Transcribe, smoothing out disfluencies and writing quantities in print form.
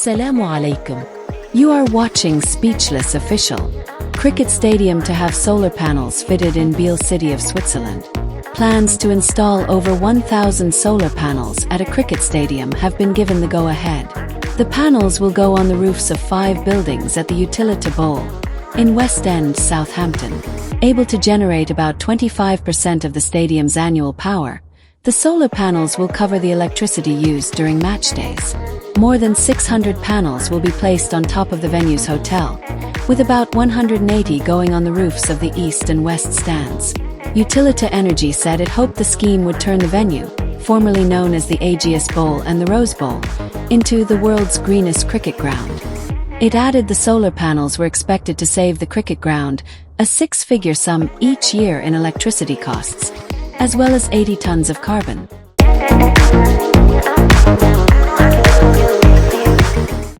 Assalamu alaikum. You are watching Speechless Official. Cricket stadium to have solar panels fitted in Biel city of Switzerland. Plans to install over 1,000 solar panels at a cricket stadium have been given the go-ahead. The panels will go on the roofs of 5 buildings at the Utilita Bowl in West End, Southampton. Able to generate about 25% of the stadium's annual power, the solar panels will cover the electricity used during match days. More than 600 panels will be placed on top of the venue's hotel, with about 180 going on the roofs of the east and west stands. Utilita Energy said it hoped the scheme would turn the venue, formerly known as the Ageas Bowl and the Rose Bowl, into the world's greenest cricket ground. It added the solar panels were expected to save the cricket ground a 6-figure sum each year in electricity costs, as well as 80 tons of carbon.